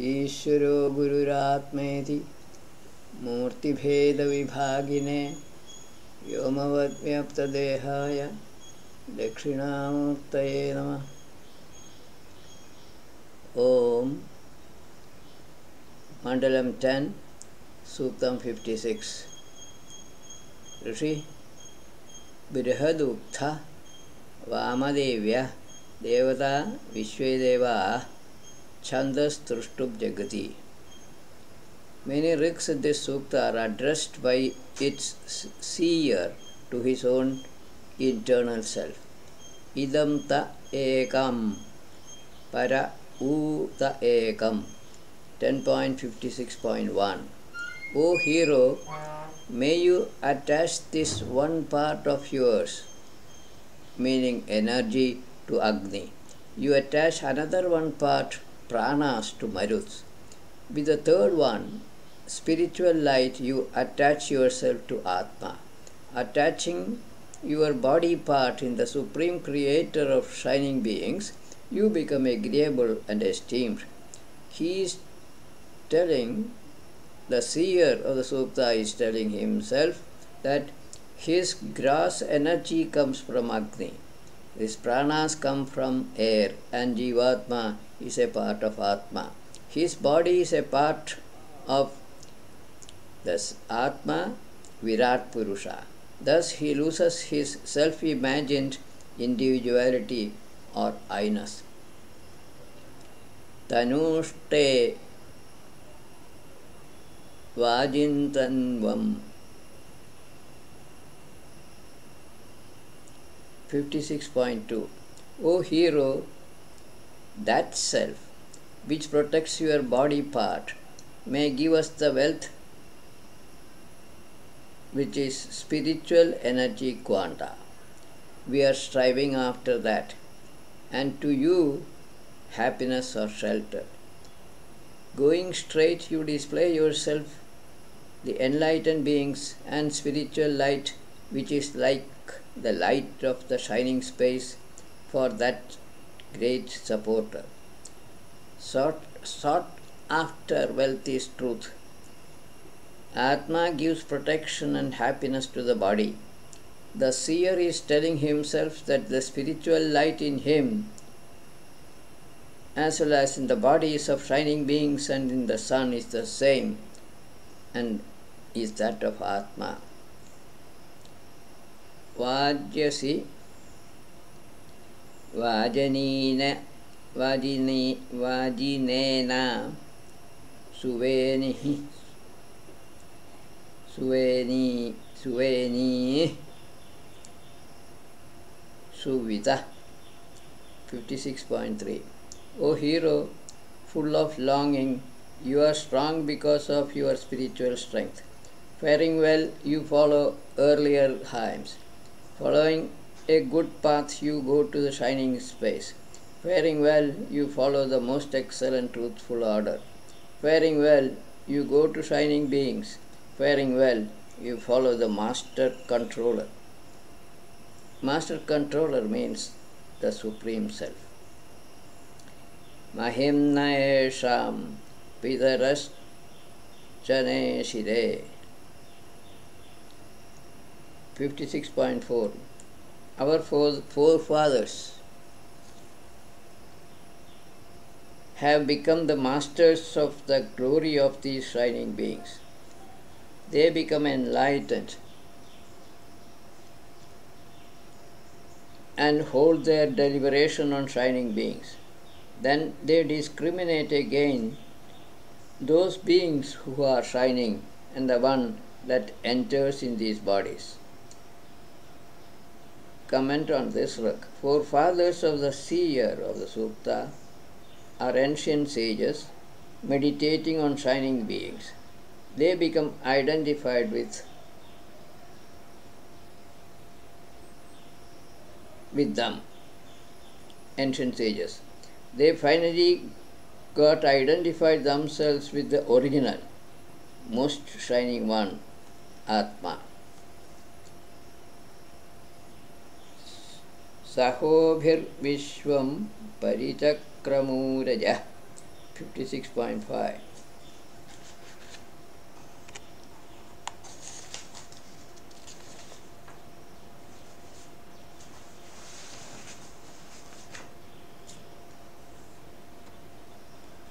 ईश्वरो गुरुरात्मेति मूर्तिभेदविभागिने व्योमवद्व्याप्तदेहाय दक्षिणामूर्तये नमः। Om Mandalam 10 Suktam 56 Rishi Brihadukta Vamadevya Devata Vishvedeva Chandas Trushtub Jagati. Many rigs in this sukta are addressed by its seer to his own internal self. Idam ta ekam para uta ekam 10.56.1. O hero, may you attach this one part of yours, meaning energy, to Agni. You attach another one part, pranas, to Maruts. With the third one, spiritual light, you attach yourself to Atma. Attaching your body part in the Supreme Creator of shining beings, you become agreeable and esteemed. He is telling, the seer of the Sukta is telling himself that his gross energy comes from Agni. His pranas come from air, and Jivatma is a part of Atma. His body is a part of this Atma, Virat Purusha. Thus he loses his self-imagined individuality or I-ness. Tanushte Vajintanvam 56.2. O hero, that self which protects your body part may give us the wealth which is spiritual energy quanta. We are striving after that, and to you happiness or shelter. Going straight, you display yourself, the enlightened beings, and spiritual light which is like the light of the shining space for that great supporter. Sought after wealth is truth. Atma gives protection and happiness to the body. The seer is telling himself that the spiritual light in him, as well as in the bodies of shining beings and in the sun, is the same and is that of Atma. Vajyasi Vajanina Vajinena Suveni Suvita 56.3. O hero, full of longing, you are strong because of your spiritual strength. Faring well, you follow earlier hymns. Following a good path, you go to the shining space. Faring well, you follow the most excellent truthful order. Faring well, you go to shining beings. Faring well, you follow the master controller. Master controller means the Supreme Self. Mahimna esham pidarashchane shire 56.4. Our forefathers have become the masters of the glory of these shining beings. They become enlightened and hold their deliberation on shining beings. Then they discriminate again those beings who are shining and the one that enters in these bodies. Comment on this work. Forefathers of the seer of the Sukta are ancient sages meditating on shining beings. They become identified with them, ancient sages. They finally got identified themselves with the original, most shining one, Atma. Sahobhir Vishwam Parichakramurajah 56.5.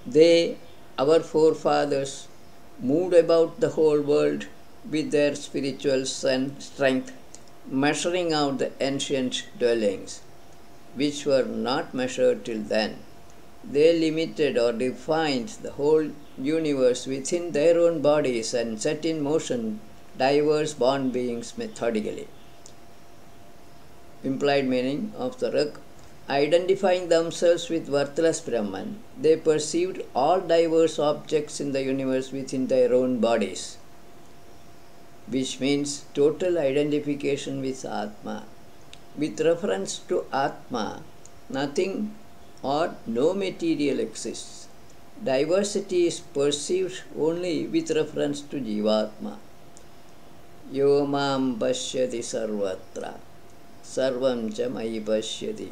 They, our forefathers, moved about the whole world with their spiritual strength, measuring out the ancient dwellings, which were not measured till then. They limited or defined the whole universe within their own bodies and set in motion diverse born beings methodically. Implied meaning of the Rig: identifying themselves with worthless Brahman, they perceived all diverse objects in the universe within their own bodies, which means total identification with Atma. With reference to Atma, nothing or no material exists. Diversity is perceived only with reference to Jivatma. Yo mam pashyati sarvatra, sarvam cha mayi pashyati.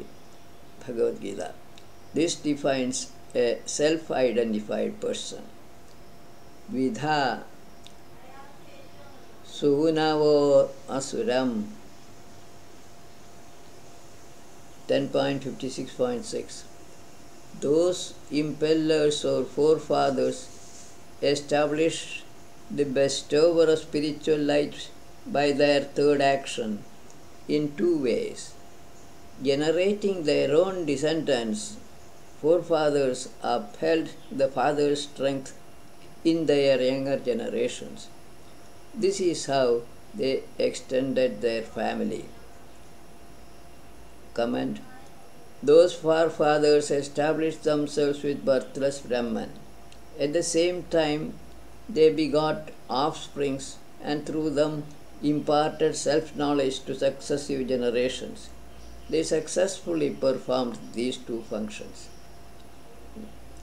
Bhagavad Gita. This defines a self-identified person. Vidha sunavo asuram. 10.56.6. Those impellers or forefathers established the bestower of spiritual light by their third action in two ways. Generating their own descendants, forefathers upheld the father's strength in their younger generations. This is how they extended their family. Comment: those forefathers established themselves with birthless Brahman. At the same time, they begot offsprings and through them imparted self-knowledge to successive generations. They successfully performed these two functions.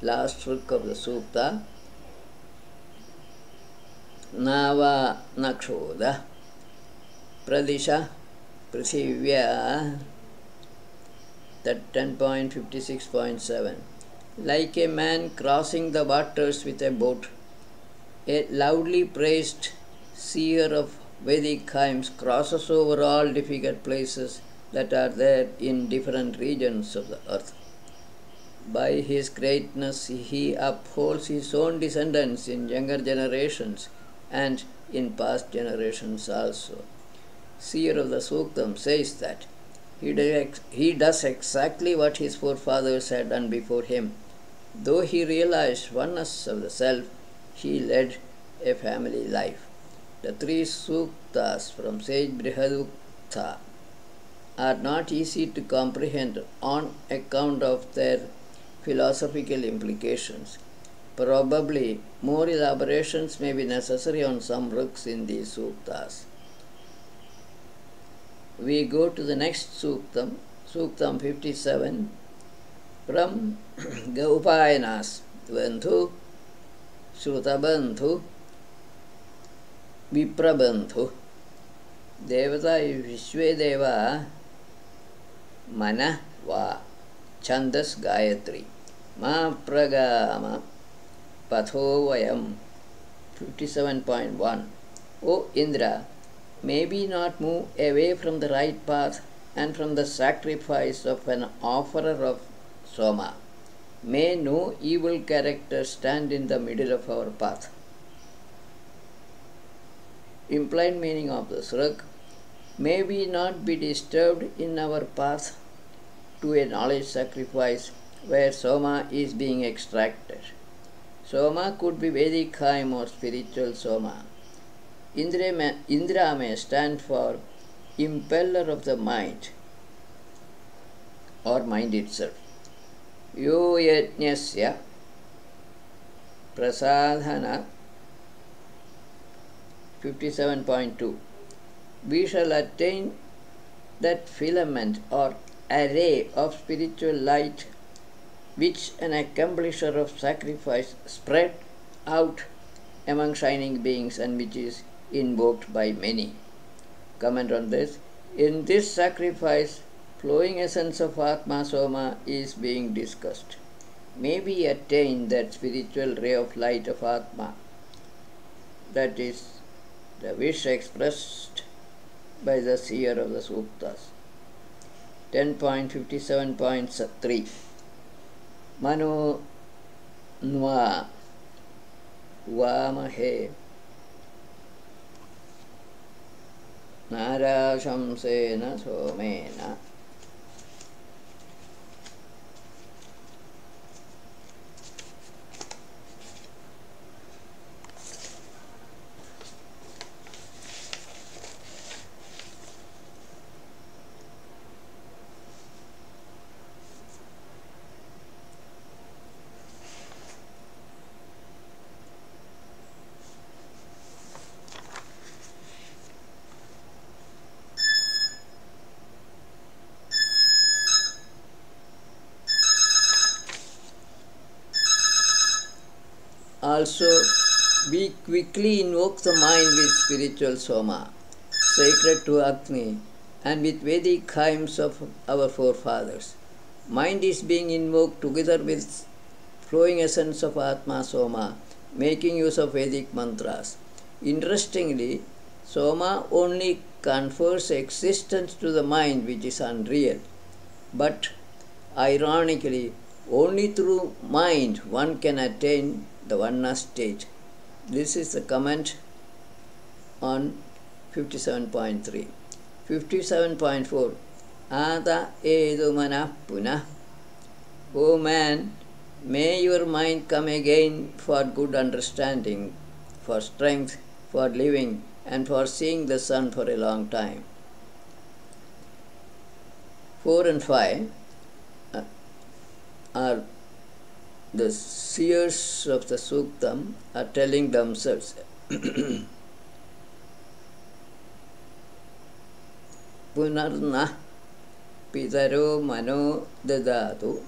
Last stroke of the Sukta. Nava nakshoda pradisha prithivya. That 10.56.7. Like a man crossing the waters with a boat, a loudly praised seer of Vedic hymns crosses over all difficult places that are there in different regions of the earth. By his greatness, he upholds his own descendants in younger generations and in past generations also. Seer of the Suktam says that he does exactly what his forefathers had done before him. Though he realized oneness of the self, he led a family life. The three suktas from sage Brihadukta are not easy to comprehend on account of their philosophical implications. Probably more elaborations may be necessary on some rigs in these suktas. We go to the next suktam, suktam 57, from Gaupayanas, Bandhu, Shrutabandhu, Viprabandhu. Devata Vishvedeva Mana Va Chandas Gayatri Ma Pragama Patho Vayam 57.1. O Indra, may we not move away from the right path and from the sacrifice of an offerer of Soma. May no evil character stand in the middle of our path. Implied meaning of the srug: may we not be disturbed in our path to a knowledge sacrifice where Soma is being extracted. Soma could be Vedic hymn or spiritual Soma. Indra may stand for impeller of the mind or mind itself. Yo yajnasya prasadhana 57.2. We shall attain that filament or array of spiritual light which an accomplisher of sacrifice spread out among shining beings and which is invoked by many. Comment on this: in this sacrifice, flowing essence of Atma Soma is being discussed. may we attain that spiritual ray of light of Atma. That is the wish expressed by the seer of the Suktas. 10.57.3 Mano Nva Vamahe Narashamsena Somena. Also, we quickly invoke the mind with spiritual soma, sacred to Agni, and with Vedic hymns of our forefathers. Mind is being invoked together with flowing essence of Atma Soma, making use of Vedic mantras. Interestingly, Soma only confers existence to the mind which is unreal. But ironically, only through mind one can attain the oneness state. This is the comment on 57.3. 57.4 Ata edumana punah. O man, may your mind come again for good understanding, for strength, for living, and for seeing the sun for a long time. 4 and 5 are the seers of the Suktam are telling themselves Punarna Pitaro Mano Dadatu.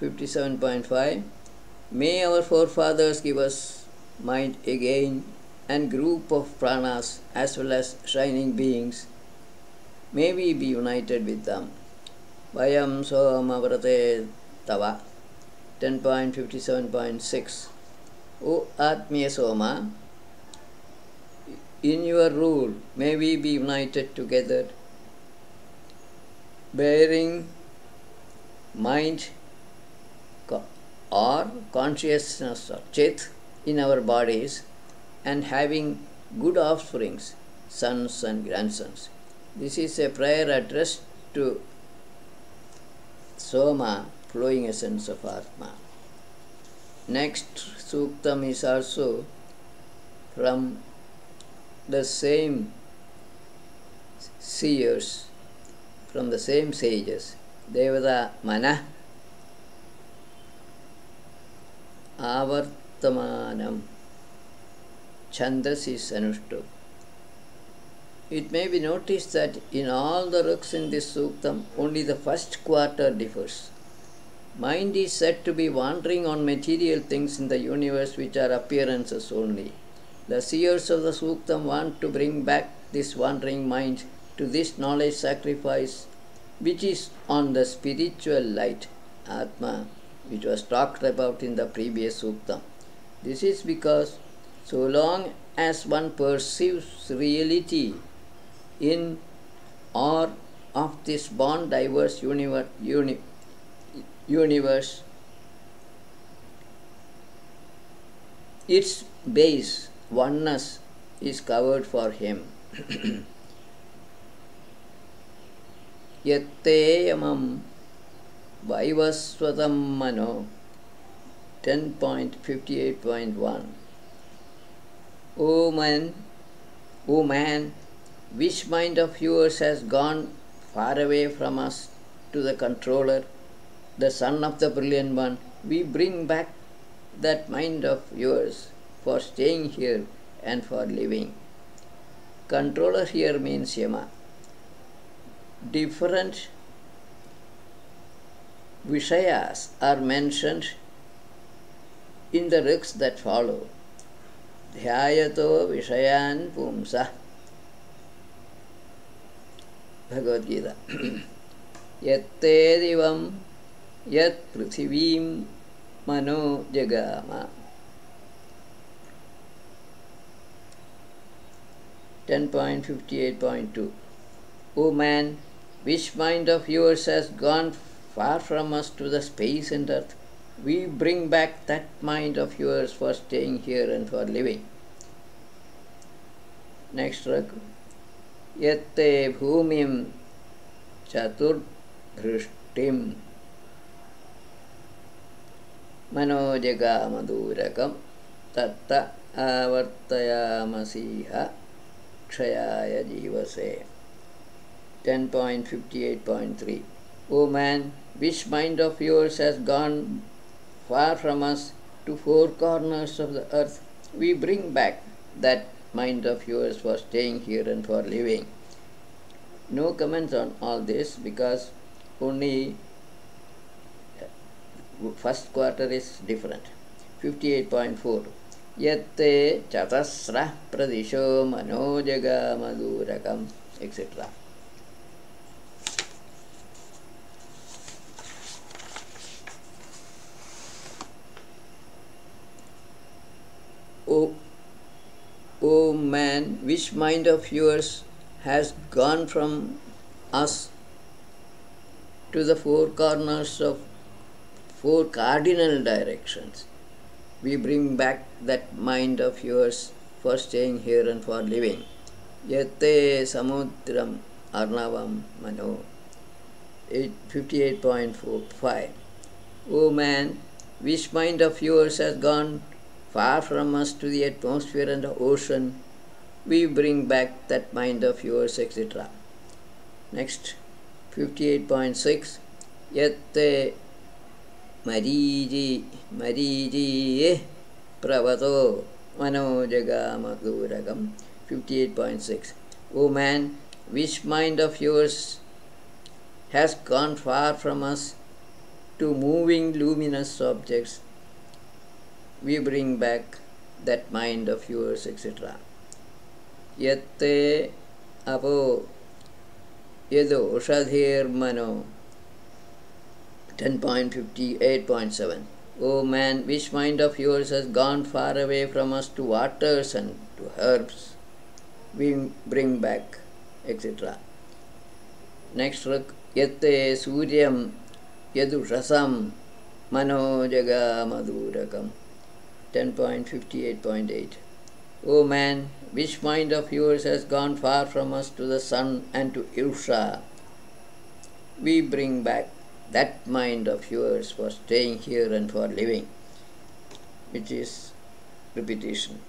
57.5 May our forefathers give us mind again, and group of pranas as well as shining beings. May we be united with them. Vayam Somavrate Tava. 10.57.6 O Atmiya Soma, in your rule may we be united together, bearing mind or consciousness or chit in our bodies, and having good offsprings, sons and grandsons. This is a prayer addressed to Soma, flowing essence of Atma. Next Suktam is also from the same seers, from the same sages. Devata Mana Avartamanam Chandas is Anushtup. It may be noticed that in all the ruks in this Suktam, only the first quarter differs. Mind is said to be wandering on material things in the universe which are appearances only. The seers of the Suktam want to bring back this wandering mind to this knowledge sacrifice which is on the spiritual light, Atma, which was talked about in the previous Suktam. This is because so long as one perceives reality in or of this born diverse universe, its base, oneness, is covered for him. Yatteyamam Vaivaswatam Mano. 10.58.1 O man, which mind of yours has gone far away from us to the controller, the son of the brilliant one? We bring back that mind of yours for staying here and for living. Controller here means Yama. Different Vishayas are mentioned in the riks that follow. Dhyayato Vishayan Pumsa. Bhagavad Gita. Yatte divam yat prithivim mano jagama. 10.58.2. O man, which mind of yours has gone far from us to the space and earth? We bring back that mind of yours for staying here and for living. Next rag. Yatte bhumim chaturdhrishtim manojagamadhurakam tatta avartayamasiha kshayaya jivase. 10.58.3. O man, which mind of yours has gone far from us to four corners of the earth? We bring back that mind of yours for staying here and for living. No comments on all this because only first quarter is different. 58.4. Yatte chatasrah pradisho manojagamadhurakam, etc. O man, which mind of yours has gone from us to the four corners of four cardinal directions? We bring back that mind of yours for staying here and for living. Yatte samudram arnavam mano. 58.45. O man, which mind of yours has gone far from us to the atmosphere and the ocean? We bring back that mind of yours, etc. Next, 58.6. Yatte mariji pravato manojagamadhurakam. 58.6. O man, which mind of yours has gone far from us to moving luminous objects? We bring back that mind of yours, etc. Yatte apo yedo shadhir mano. 10.58.7. O man, which mind of yours has gone far away from us to waters and to herbs? We bring back, etc. Next, yatte suryam yadushasam manojagamadhurakam. 10.58.8. O man, which mind of yours has gone far from us to the sun and to Irusha? We bring back that mind of yours for staying here and for living, which is repetition.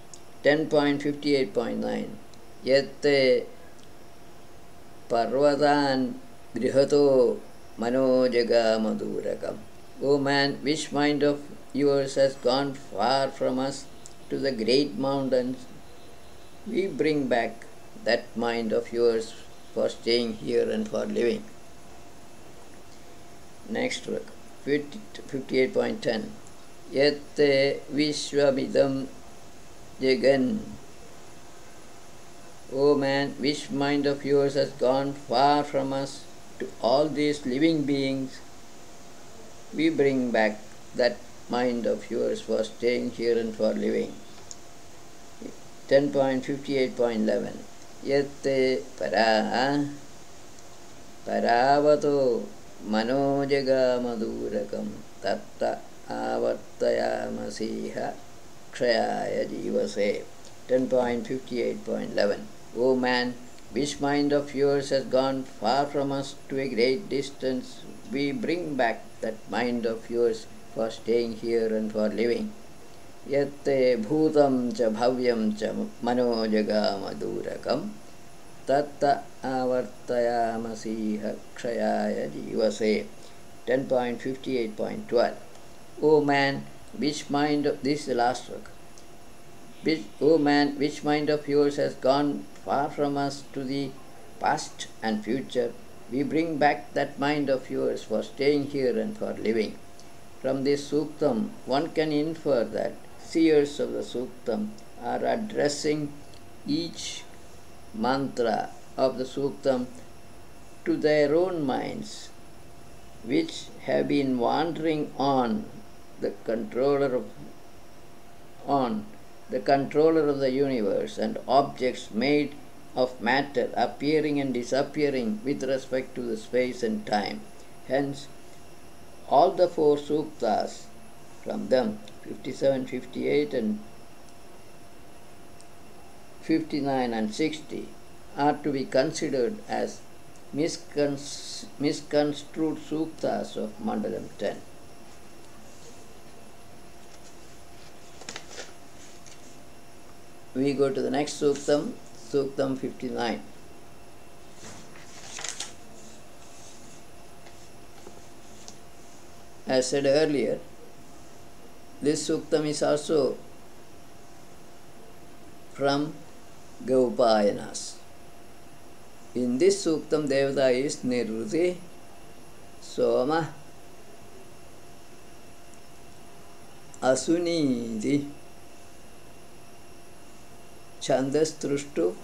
10.58.9. Yatte parvadan grihato manojagamadhurakam. O man, which mind of yours has gone far from us to the great mountains? We bring back that mind of yours for staying here and for living. Next work, 58.10. Yatte vishwamidam jagan. O man, which mind of yours has gone far from us to all these living beings? We bring back that mind of yours for staying here and for living. 10.58.11. Yatte paravato manojagamadhurakam tatta avartayamasiha kshayaya jivase. 10.58.11. O man, which mind of yours has gone far from us to a great distance? We bring back that mind of yours for staying here and for living. Yatte bhutam cha bhavyam cha manojagamadhurakam tatta avartayamasiha kshayaya jivase. 10.58.12. O man, which mind of this is the last work. O man, which mind of yours has gone far from us to the past and future? We bring back that mind of yours for staying here and for living. From this suktam, one can infer that seers of the suktam are addressing each mantra of the suktam to their own minds, which have been wandering on the controller of on the controller of the universe, and objects made of matter appearing and disappearing with respect to the space and time. Hence, all the four suktas from them, 57, 58 and 59 and 60, are to be considered as misconstrued suktas of Mandalam 10. We go to the next suktam, suktam 59. As said earlier, this suktam is also from Gaupayanas. In this suktam, Devata is Nirvruti, Soma, Asuniti, Chandas Trushtu,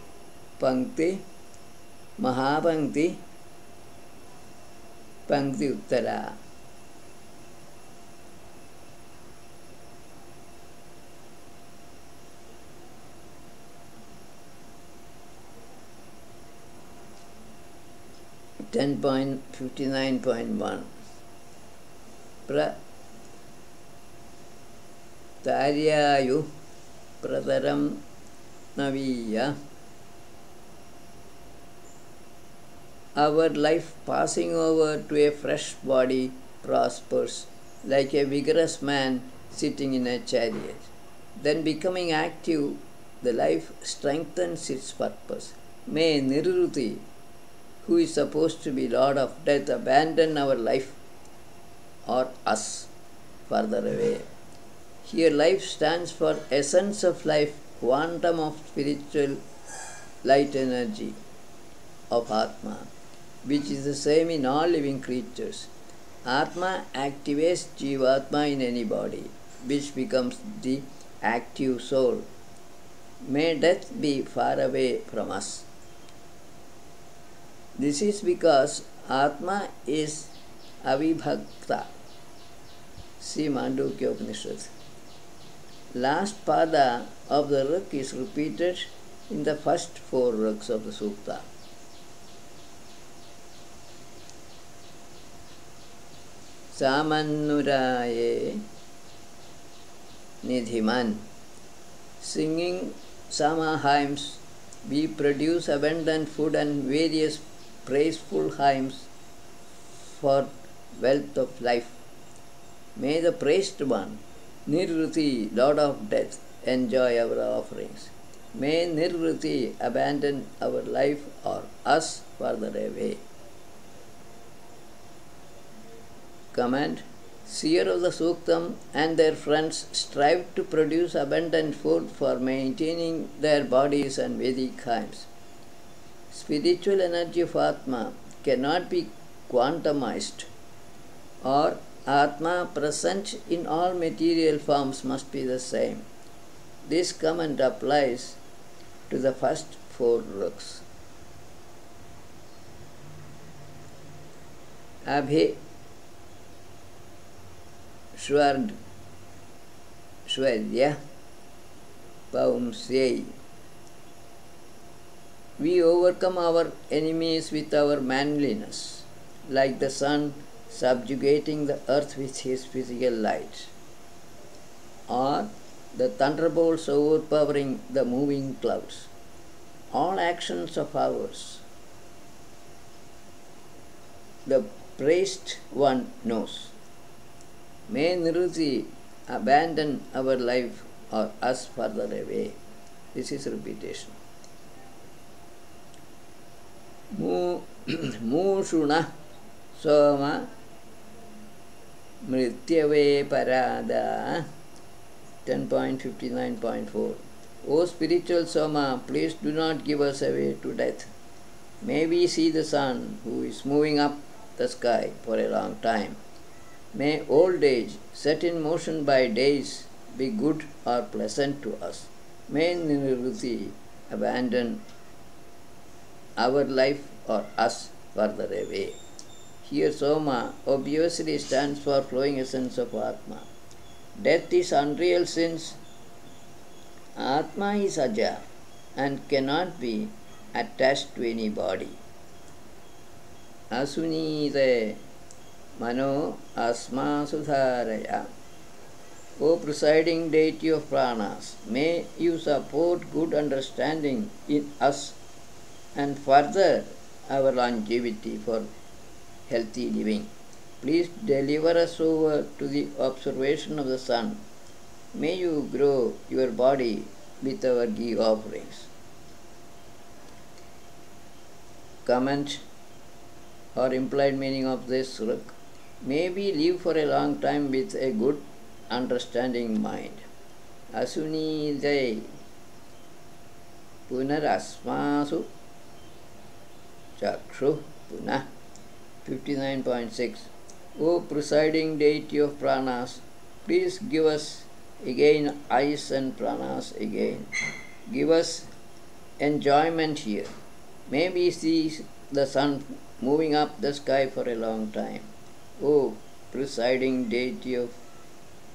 Pankti, Mahapankti, Pankti Uttara. Ten point 59.1 Taryayu Pradaram Naviya. Our life passing over to a fresh body prospers like a vigorous man sitting in a chariot. Then becoming active, the life strengthens its purpose. May Nirvruti, who is supposed to be Lord of Death, abandon our life or us further away. Here life stands for essence of life, quantum of spiritual light energy of Atma, which is the same in all living creatures. Atma activates Jivatma in any body, which becomes the active soul. May death be far away from us. This is because Atma is avibhakta. See Mandukya Upanishad. Last pada of the Rik is repeated in the first four Riks of the Sukta. Samannuraye Nidhiman. Singing Sama hymns, we produce abundant food and various praiseful hymns for wealth of life. May the praised one, Nirvruti, Lord of Death, enjoy our offerings. May Nirvruti abandon our life or us further away. Comment: seer of the Suktam and their friends strive to produce abundant food for maintaining their bodies and Vedic hymns. Spiritual energy of Atma cannot be quantumized, or Atma present in all material forms must be the same. This comment applies to the first four Riks. Abhi Shwarya Paumsyai. We overcome our enemies with our manliness, like the sun subjugating the earth with his physical light, or the thunderbolts overpowering the moving clouds. All actions of ours, the praised one knows. May Nirvruti abandon our life or us further away. This is repetition. Mushuna Soma Mrityave Parada. 10.59.4. O spiritual Soma, please do not give us away to death. May we see the sun who is moving up the sky for a long time. May old age, set in motion by days, be good or pleasant to us. May Nirvruti abandon our life or us further away. Here Soma obviously stands for flowing essence of Atma. Death is unreal since Atma is ajar and cannot be attached to any body. Asunite mano asma sudharaya. O presiding deity of pranas, may you support good understanding in us and further our longevity for healthy living. Please deliver us over to the observation of the sun. May you grow your body with our ghee offerings. Comment or implied meaning of this slok. May we live for a long time with a good understanding mind. Asunidai punarasmasu chakshu punah. 59.6. O presiding deity of pranas, please give us again eyes and pranas again. Give us enjoyment here. May we see the sun moving up the sky for a long time. O presiding deity of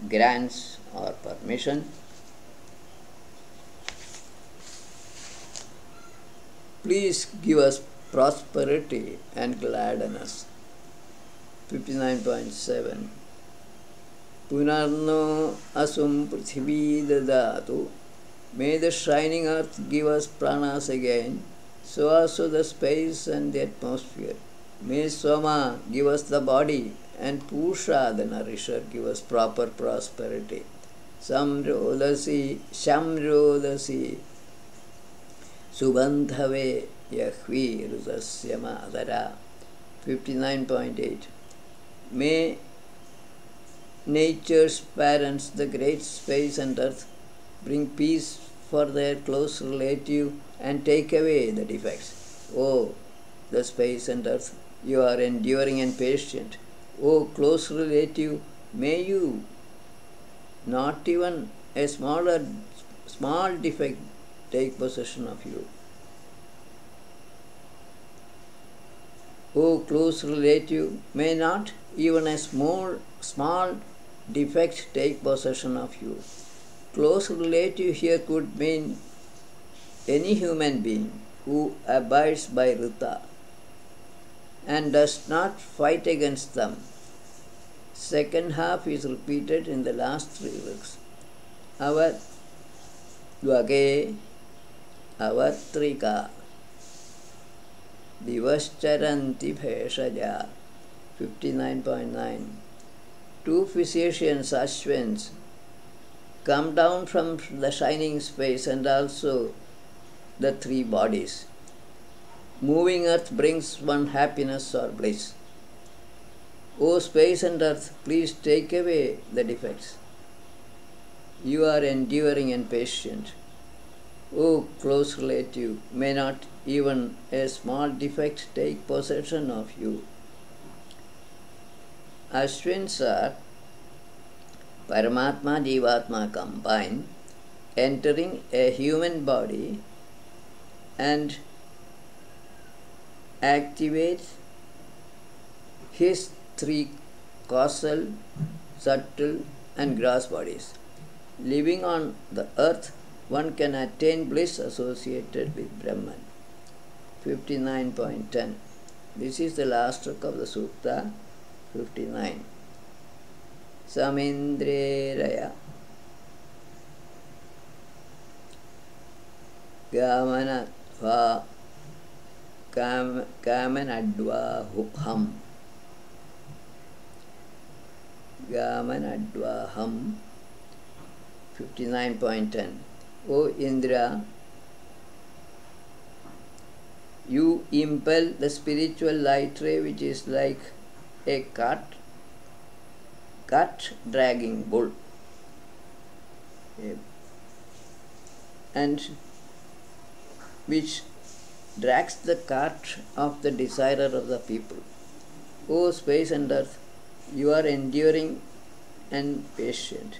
grants or permission, please give us prosperity and gladness. 59.7. Punarno asum prithvi dadatu. May the shining earth give us pranas again, so also the space and the atmosphere. May Soma give us the body, and Pusha, the nourisher, give us proper prosperity. Samrodasi, Shamrodasi, Subandhave Yahvi Rudasya Madara. 59.8. May nature's parents, the great space and earth, bring peace for their close relative and take away the defects. O the space and earth, you are enduring and patient. O close relative, may you not even a small defect take possession of you. O close relative, may not even a small defect take possession of you. Close relative here could mean any human being who abides by Rita and does not fight against them. Second half is repeated in the last 3 words. Our Dvage, Avatrika, Divascharanti Bheshaja. 59.9. 2 physicians, Ashwins, come down from the shining space and also the 3 bodies. Moving earth brings one happiness or bliss. O space and earth, please take away the defects. You are enduring and patient. O close relative, may not even a small defect take possession of you. Ashwins are Paramatma, Jivatma combined, entering a human body and activate his 3 causal, subtle and gross bodies. Living on the earth, one can attain bliss associated with Brahman. 59.10. This is the last stroke of the Sukta. 59. Samindreraya Gamanadvaham. Gamanadvaham. 59.10. O Indra, you impel the spiritual light ray which is like a cart dragging bull, and which drags the cart of the desirer of the people. O space and earth, you are enduring and patient.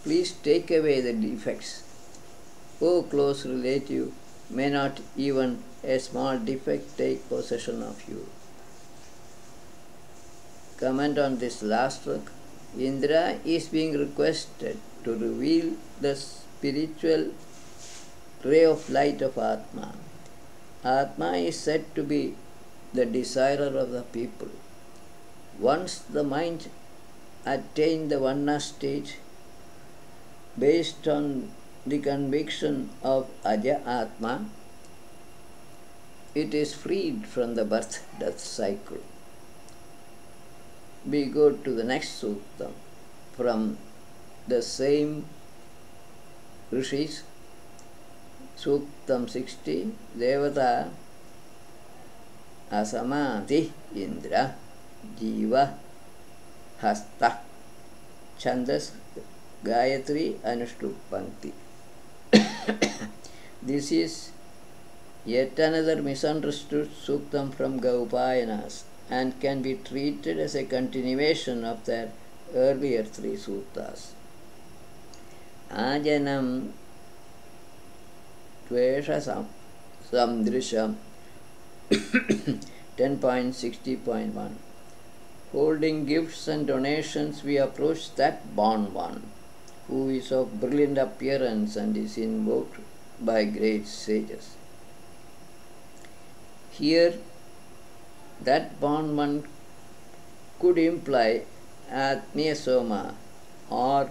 Please take away the defects. O close relative, may not even a small defect take possession of you. Comment on this last stroke. Indra is being requested to reveal the spiritual ray of light of Atma. Atma is said to be the desirer of the people. Once the mind attained the Vanna state, based on the conviction of Aja Atma, it is freed from the birth-death cycle. We go to the next sutta from the same rishis, Suktam 60, Devata Asamati Indra Jiva Hasta Chandas Gayatri Anushtup Pankti. This is yet another misunderstood suktam from Gaupayanas and can be treated as a continuation of their earlier three suttas. Ajanam Tvesha Samdrisham 10.60.1. Holding gifts and donations, we approach that born one, who is of brilliant appearance and is invoked by great sages. Here, that born one could imply Atmiya Soma or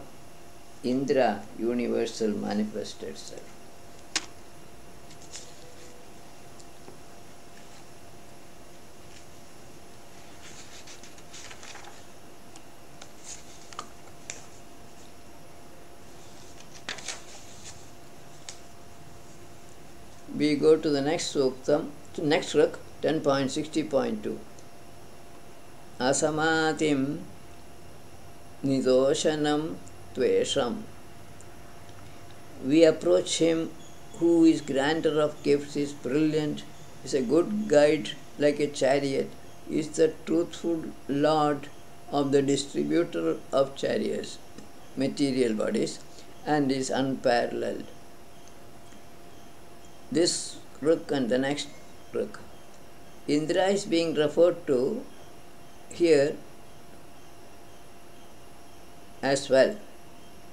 Indra, universal manifested self. We go to the next suktam, next slok, 10.60.2. Asamatim nidoshanam tvesham. We approach him who is granter of gifts, is brilliant, is a good guide like a chariot, is the truthful lord of the distributor of chariots, material bodies, and is unparalleled. This Ruk and the next Ruk. Indra is being referred to here as well,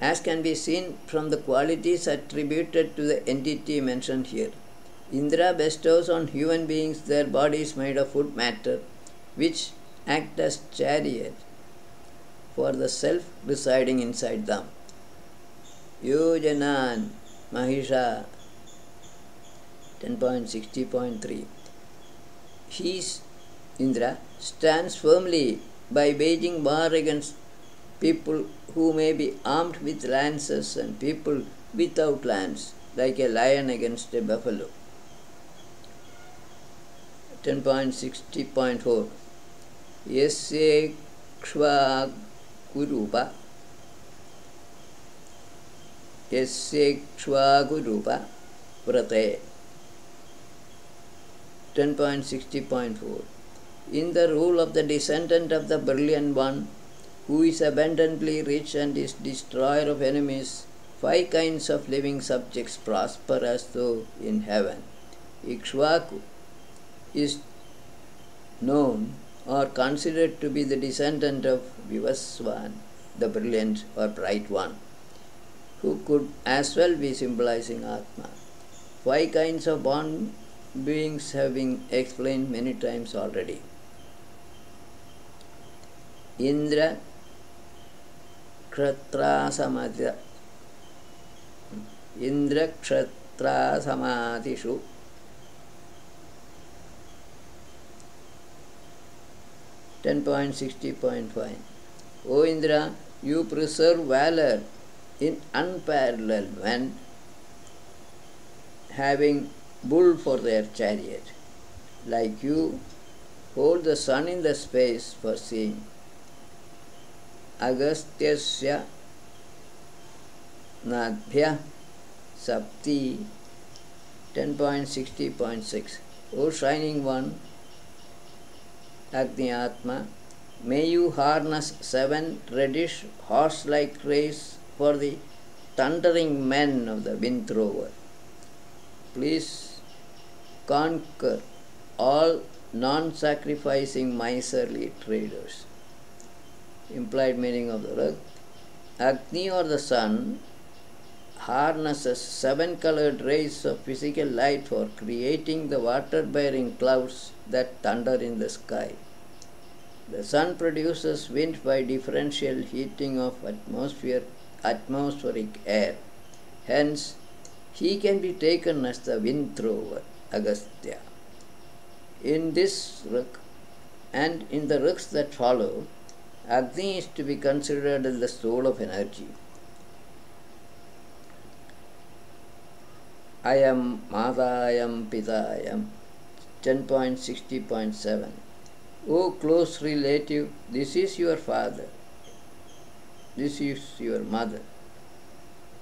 as can be seen from the qualities attributed to the entity mentioned here. Indra bestows on human beings their bodies made of wood matter, which act as chariot for the self residing inside them. Yojanan Mahisha 10.60.3. He, Indra, stands firmly by waging war against people who may be armed with lances and people without lance, like a lion against a buffalo. 10.60.4. Yasya kshva kurupa Yasya kshva kurupa prate. 10.60.4. In the rule of the descendant of the brilliant one, who is abundantly rich and is destroyer of enemies, 5 kinds of living subjects prosper as though in heaven. Ikshvaku is known or considered to be the descendant of Vivaswan, the brilliant or bright one, who could as well be symbolizing Atma. 5 kinds of born beings have been explained many times already. Indra Kshatra Samadhi Indra Kshatra Samadhishu 10.60.5. O Indra, you preserve valor in unparalleled men, having bull for their chariot. Like you, hold the sun in the space for seeing. Agastyasya Nadbhya Sapti 10.60.6. O Shining One, Agni Atma, may you harness 7 reddish horse-like rays for the thundering men of the wind thrower. Please conquer all non-sacrificing miserly traders. Implied meaning of the Rig. Agni or the sun harnesses 7 colored rays of physical light for creating the water-bearing clouds that thunder in the sky. The sun produces wind by differential heating of atmospheric air. Hence, he can be taken as the wind thrower, Agastya. In this Rig and in the Rigs that follow, Agni is to be considered as the soul of energy. Ayam Madayam Pitayam 10.60.7. O close relative, this is your father, this is your mother.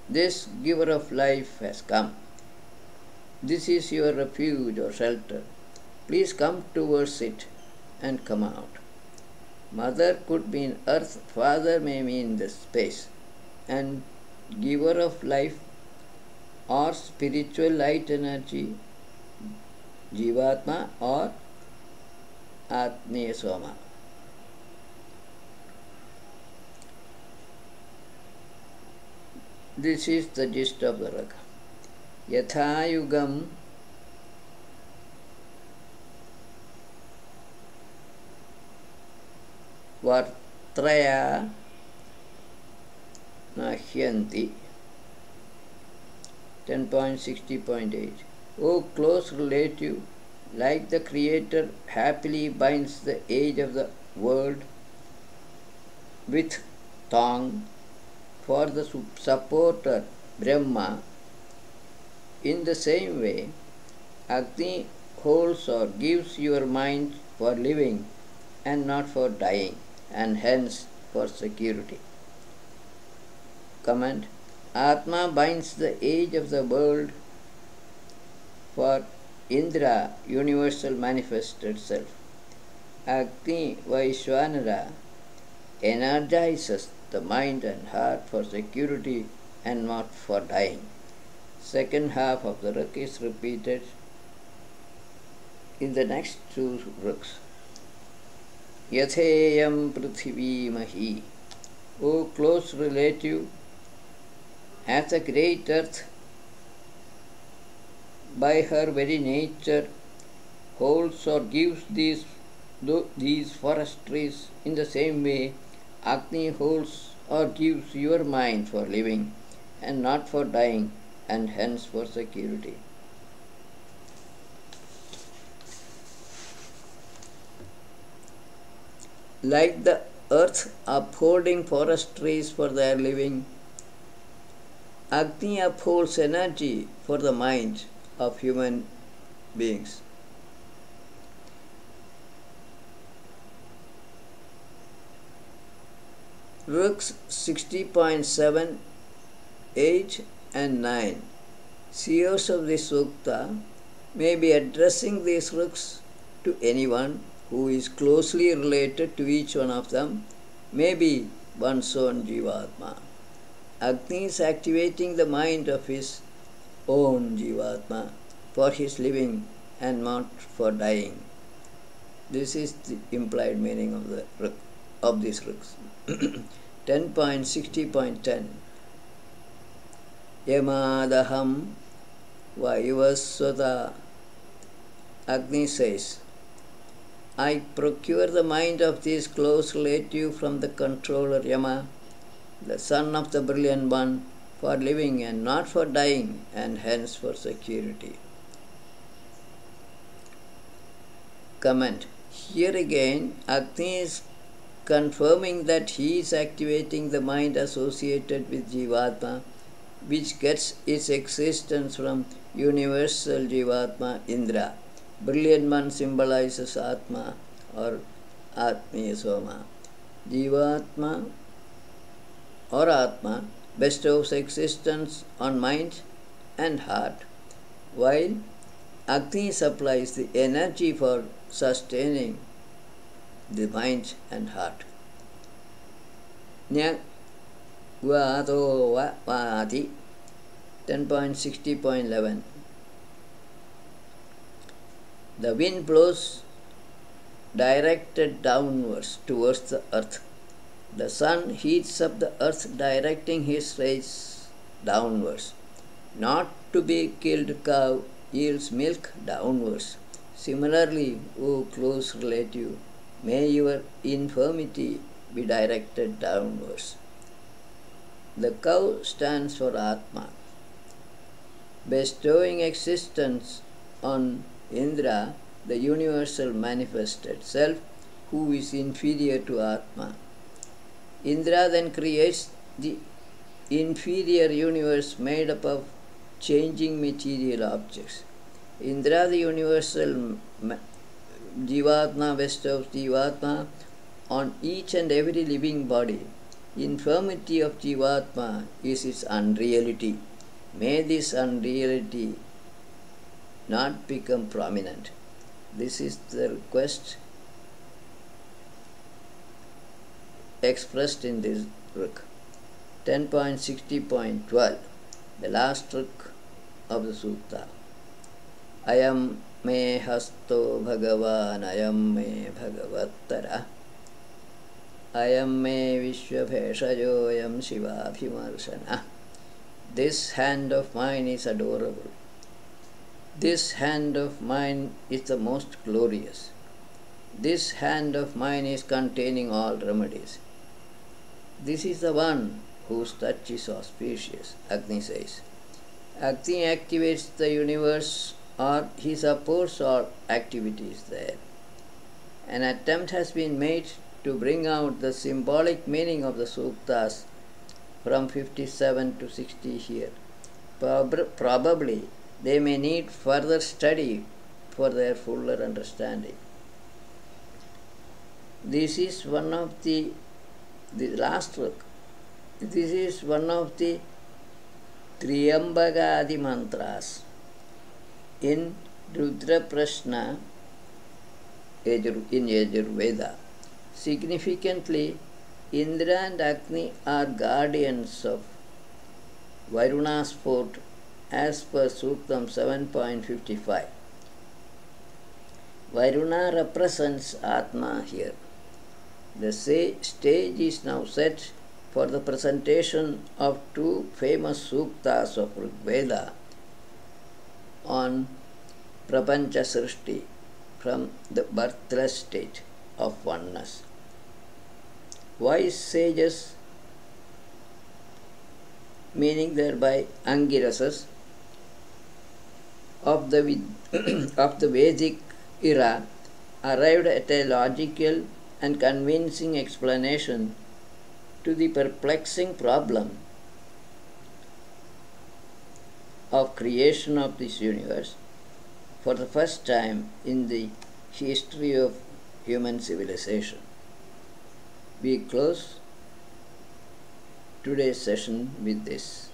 This giver of life has come. This is your refuge or shelter. Please come towards it and come out. Mother could mean earth, father may mean the space, and giver of life or spiritual light energy, Jivatma or Atmiya Soma. This is the gist of the Rig. Yathayugam Vartraya Nahyanti 10.60.8. O close relative, like the Creator happily binds the age of the world with thong for the supporter Brahma, in the same way, Agni holds or gives your mind for living and not for dying, and hence for security. Comment. Atma binds the age of the world for Indra, universal manifested self. Agni Vaishwanara energizes the mind and heart for security and not for dying. Second half of the Rig is repeated in the next 2 Rigs. Yatheyam Prithvi Mahi. O close relative, as the great earth by her very nature holds or gives these forest trees, in the same way Agni holds or gives your mind for living and not for dying, and hence for security. Like the earth upholding forest trees for their living, Agni upholds energy for the minds of human beings. Rigs 60.7, 8 and 9. Seers of this sukta may be addressing these Rigs to anyone who is closely related to each one of them, may be one's own Jivatma. Agni is activating the mind of his own Jivatma for his living and not for dying. This is the implied meaning of these Rigs. 10.60.10. Yamadaham Vaivaswata. Agni says, I procure the mind of this close relative from the controller Yama, the son of the brilliant one, for living and not for dying, and hence for security. Comment. Here again, Agni is confirming that he is activating the mind associated with Jivatma, which gets its existence from universal Jivatma Indra. Brilliant one symbolizes Atma or Atmiya Soma. Jivatma or Atma bestows existence on mind and heart, while Agni supplies the energy for sustaining the mind and heart. Nyak Vato Vati 10.60.11. The wind blows directed downwards towards the earth. The sun heats up the earth, directing his rays downwards. Not to be killed cow yields milk downwards. Similarly, O close relative, may your infirmity be directed downwards. The cow stands for Atma, bestowing existence on Indra, the universal manifested self, who is inferior to Atma. Indra then creates the inferior universe made up of changing material objects. Indra, the universal Jivatma, bestows Jivatma on each and every living body. Infirmity of Jivatma is its unreality. May this unreality not become prominent. This is the request expressed in this book. 10.60.12, the last book of the Sutta. Ayam me hasto bhagavan, ayam me bhagavattara, ayam me vishvabheshayo, ayam shivabhimarsana. This hand of mine is adorable. This hand of mine is the most glorious. This hand of mine is containing all remedies. This is the one whose touch is auspicious, Agni says. Agni activates the universe, or he supports all activities there. An attempt has been made to bring out the symbolic meaning of the suktas from 57 to 60 here. Probably they may need further study for their fuller understanding. This is one of the last book. This is one of the Triyambagadi mantras in Rudra Prashna in Yajurveda. Significantly, Indra and Agni are guardians of Varuna's fort as per Suktam 7.55. Varuna represents Atma here. The stage is now set for the presentation of two famous suktas of Rigveda on Prapancha Srishti from the birthless state of oneness. Wise sages, meaning thereby Angirasas, of the Vedic era, arrived at a logical and convincing explanation to the perplexing problem of creation of this universe for the first time in the history of human civilization. We close today's session with this.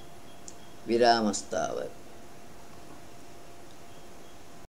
Viramastāvat.